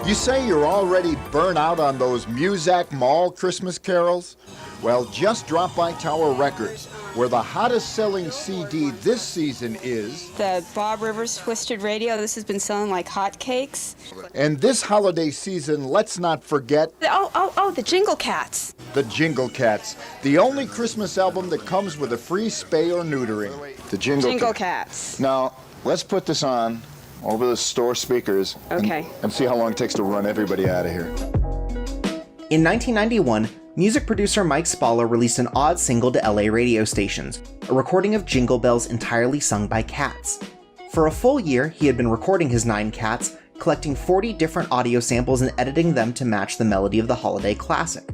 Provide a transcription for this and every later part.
You say you're already burnt out on those Muzak Mall Christmas carols? Well, just drop by Tower Records, where the hottest selling CD this season is... The Bob Rivers Twisted Radio. This has been selling like hotcakes. And this holiday season, let's not forget... the Jingle Cats. The Jingle Cats, the only Christmas album that comes with a free spay or neutering. The Jingle Cats. Now, let's put this on over the store speakers and see how long it takes to run everybody out of here. In 1991, music producer Mike Spalla released an odd single to LA radio stations, a recording of Jingle Bells entirely sung by cats. For a full year, he had been recording his 9 cats, collecting 40 different audio samples and editing them to match the melody of the holiday classic.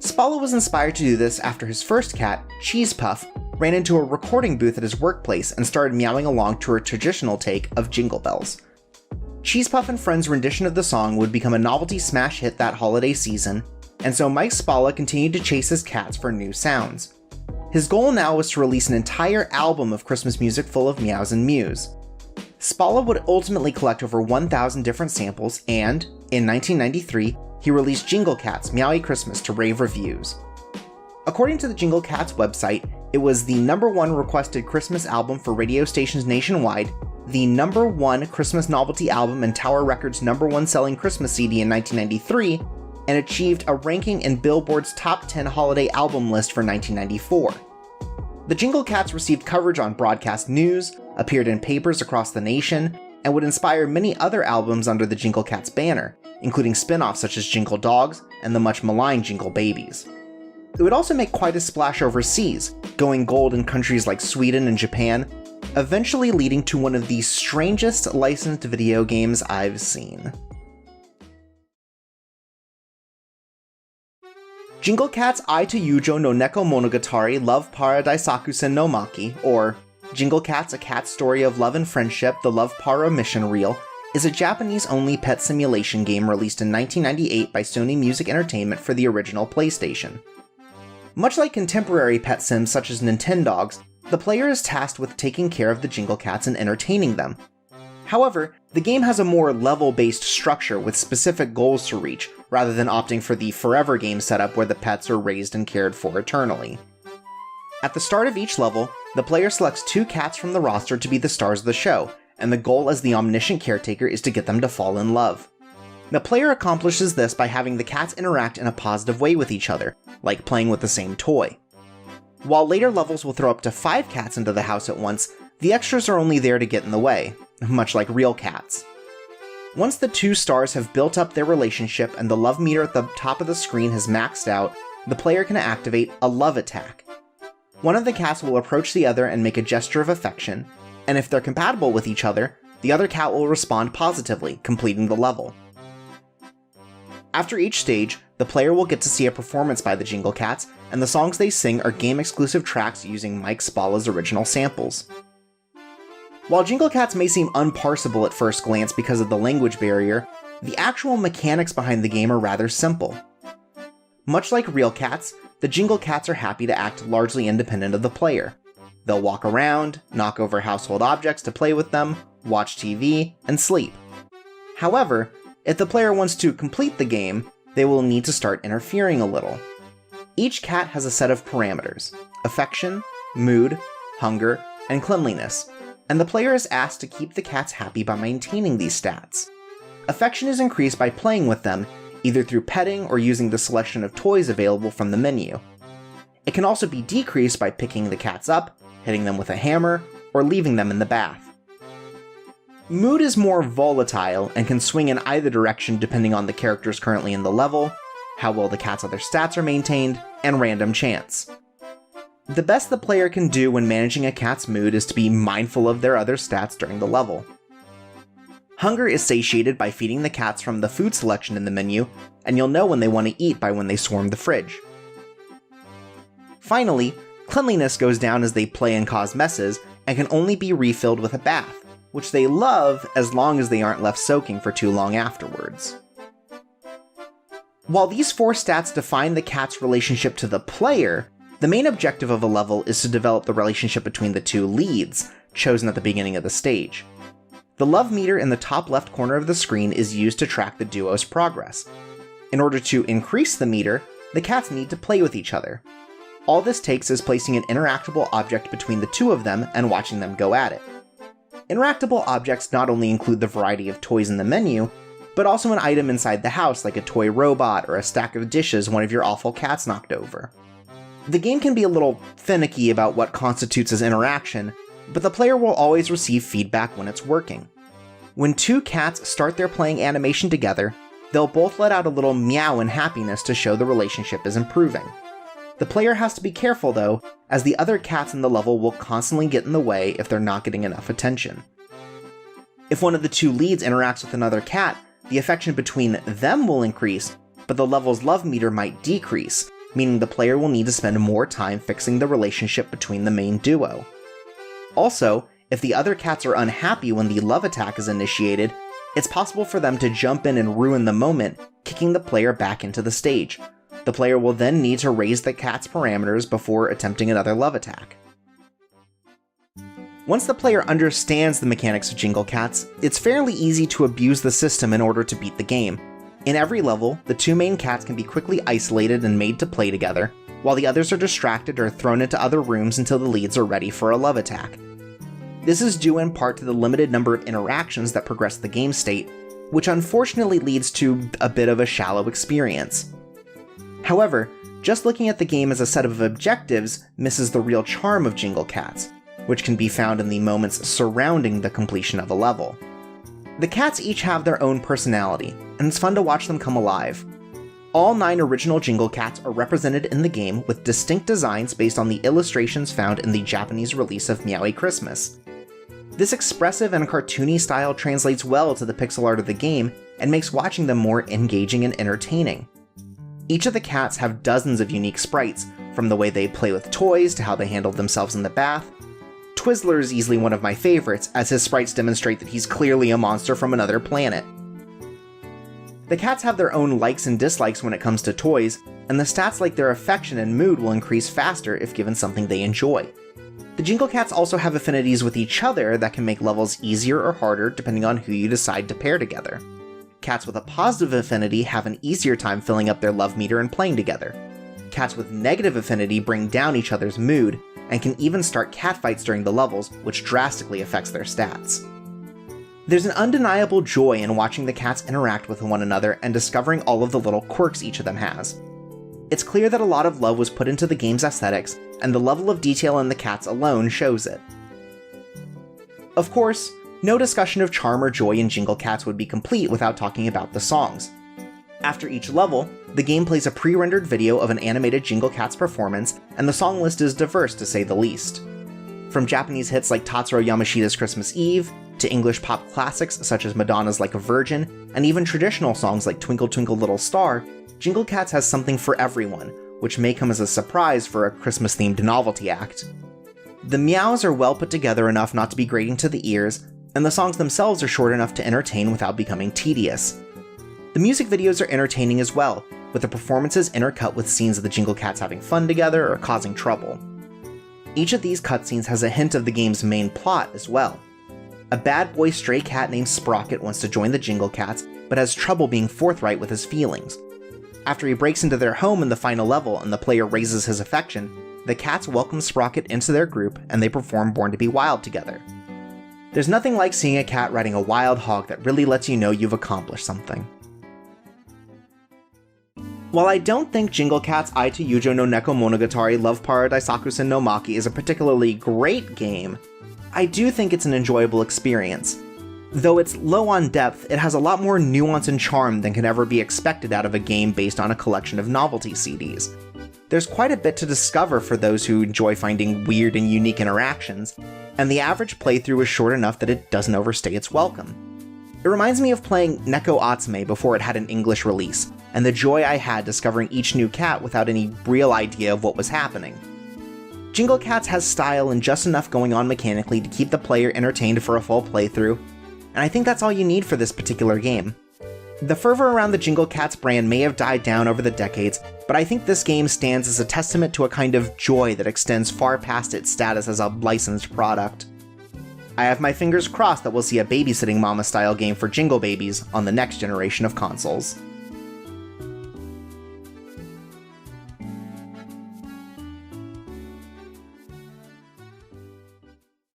Spalla was inspired to do this after his first cat, Cheese Puff, ran into a recording booth at his workplace and started meowing along to a traditional take of Jingle Bells. Cheese Puff and Friends' rendition of the song would become a novelty smash hit that holiday season, and so Mike Spalla continued to chase his cats for new sounds. His goal now was to release an entire album of Christmas music full of meows and mews. Spalla would ultimately collect over 1,000 different samples, and, in 1993, he released Jingle Cats, Meowychristmas to rave reviews. According to the Jingle Cats website, it was the #1 requested Christmas album for radio stations nationwide, the #1 Christmas novelty album and Tower Records' #1 selling Christmas CD in 1993, and achieved a ranking in Billboard's Top 10 Holiday Album list for 1994. The Jingle Cats received coverage on broadcast news, appeared in papers across the nation, and would inspire many other albums under the Jingle Cats banner, including spin-offs such as Jingle Dogs and the much maligned Jingle Babies. It would also make quite a splash overseas, going gold in countries like Sweden and Japan, eventually leading to one of the strangest licensed video games I've seen. Jingle Cats Ai to Yuujou no Neko Monogatari Love Para Daisakusen no Maki, or Jingle Cats A Cat Story of Love and Friendship The Love Para Mission Reel, is a Japanese-only pet simulation game released in 1998 by Sony Music Entertainment for the original PlayStation. Much like contemporary pet sims such as Nintendogs, the player is tasked with taking care of the Jingle Cats and entertaining them. However, the game has a more level-based structure with specific goals to reach, rather than opting for the forever game setup where the pets are raised and cared for eternally. At the start of each level, the player selects 2 cats from the roster to be the stars of the show, and the goal as the omniscient caretaker is to get them to fall in love. The player accomplishes this by having the cats interact in a positive way with each other, like playing with the same toy. While later levels will throw up to 5 cats into the house at once, the extras are only there to get in the way, much like real cats. Once the 2 stars have built up their relationship and the love meter at the top of the screen has maxed out, the player can activate a love attack. One of the cats will approach the other and make a gesture of affection, and if they're compatible with each other, the other cat will respond positively, completing the level. After each stage, the player will get to see a performance by the Jingle Cats, and the songs they sing are game-exclusive tracks using Mike Spalla's original samples. While Jingle Cats may seem unparsable at first glance because of the language barrier, the actual mechanics behind the game are rather simple. Much like real cats, the Jingle Cats are happy to act largely independent of the player. They'll walk around, knock over household objects to play with them, watch TV, and sleep. However, if the player wants to complete the game, they will need to start interfering a little. Each cat has a set of parameters: affection, mood, hunger, and cleanliness, and the player is asked to keep the cats happy by maintaining these stats. Affection is increased by playing with them, either through petting or using the selection of toys available from the menu. It can also be decreased by picking the cats up, hitting them with a hammer, or leaving them in the bath. Mood is more volatile and can swing in either direction depending on the characters currently in the level, how well the cat's other stats are maintained, and random chance. The best the player can do when managing a cat's mood is to be mindful of their other stats during the level. Hunger is satiated by feeding the cats from the food selection in the menu, and you'll know when they want to eat by when they swarm the fridge. Finally, cleanliness goes down as they play and cause messes, and can only be refilled with a bath, which they love as long as they aren't left soaking for too long afterwards. While these 4 stats define the cat's relationship to the player, the main objective of a level is to develop the relationship between the 2 leads, chosen at the beginning of the stage. The love meter in the top left corner of the screen is used to track the duo's progress. In order to increase the meter, the cats need to play with each other. All this takes is placing an interactable object between the two of them and watching them go at it. Interactable objects not only include the variety of toys in the menu, but also an item inside the house like a toy robot or a stack of dishes one of your awful cats knocked over. The game can be a little finicky about what constitutes as interaction, but the player will always receive feedback when it's working. When two cats start their playing animation together, they'll both let out a little meow in happiness to show the relationship is improving. The player has to be careful though, as the other cats in the level will constantly get in the way if they're not getting enough attention. If one of the two leads interacts with another cat, the affection between them will increase, but the level's love meter might decrease, meaning the player will need to spend more time fixing the relationship between the main duo. Also, if the other cats are unhappy when the love attack is initiated, it's possible for them to jump in and ruin the moment, kicking the player back into the stage. The player will then need to raise the cat's parameters before attempting another love attack. Once the player understands the mechanics of Jingle Cats, it's fairly easy to abuse the system in order to beat the game. In every level, the two main cats can be quickly isolated and made to play together, while the others are distracted or thrown into other rooms until the leads are ready for a love attack. This is due in part to the limited number of interactions that progress the game state, which unfortunately leads to a bit of a shallow experience. However, just looking at the game as a set of objectives misses the real charm of Jingle Cats, which can be found in the moments surrounding the completion of a level. The cats each have their own personality, and it's fun to watch them come alive. All 9 original Jingle Cats are represented in the game with distinct designs based on the illustrations found in the Japanese release of meowychristmas. This expressive and cartoony style translates well to the pixel art of the game and makes watching them more engaging and entertaining. Each of the cats have dozens of unique sprites, from the way they play with toys to how they handle themselves in the bath. Twizzler is easily one of my favorites, as his sprites demonstrate that he's clearly a monster from another planet. The cats have their own likes and dislikes when it comes to toys, and the stats like their affection and mood will increase faster if given something they enjoy. The Jingle Cats also have affinities with each other that can make levels easier or harder depending on who you decide to pair together. Cats with a positive affinity have an easier time filling up their love meter and playing together. Cats with negative affinity bring down each other's mood, and can even start catfights during the levels, which drastically affects their stats. There's an undeniable joy in watching the cats interact with one another and discovering all of the little quirks each of them has. It's clear that a lot of love was put into the game's aesthetics, and the level of detail in the cats alone shows it. Of course, no discussion of charm or joy in Jingle Cats would be complete without talking about the songs. After each level, the game plays a pre-rendered video of an animated Jingle Cats performance, and the song list is diverse to say the least. From Japanese hits like Tatsuro Yamashita's Christmas Eve, to English pop classics such as Madonna's Like a Virgin, and even traditional songs like Twinkle Twinkle Little Star, Jingle Cats has something for everyone, which may come as a surprise for a Christmas-themed novelty act. The meows are well put together enough not to be grating to the ears, and the songs themselves are short enough to entertain without becoming tedious. The music videos are entertaining as well, with the performances intercut with scenes of the Jingle Cats having fun together or causing trouble. Each of these cutscenes has a hint of the game's main plot as well. A bad boy stray cat named Sprocket wants to join the Jingle Cats, but has trouble being forthright with his feelings. After he breaks into their home in the final level and the player raises his affection, the cats welcome Sprocket into their group and they perform Born to be Wild together. There's nothing like seeing a cat riding a wild hog that really lets you know you've accomplished something. While I don't think Jingle Cats Ai to Yuujou no Neko Monogatari Love Para Daisakusen no Maki is a particularly great game, I do think it's an enjoyable experience. Though it's low on depth, it has a lot more nuance and charm than can ever be expected out of a game based on a collection of novelty CDs. There's quite a bit to discover for those who enjoy finding weird and unique interactions, and the average playthrough is short enough that it doesn't overstay its welcome. It reminds me of playing Neko Atsume before it had an English release, and the joy I had discovering each new cat without any real idea of what was happening. Jingle Cats has style and just enough going on mechanically to keep the player entertained for a full playthrough, and I think that's all you need for this particular game. The fervor around the Jingle Cats brand may have died down over the decades, but I think this game stands as a testament to a kind of joy that extends far past its status as a licensed product. I have my fingers crossed that we'll see a babysitting mama style game for Jingle Babies on the next generation of consoles.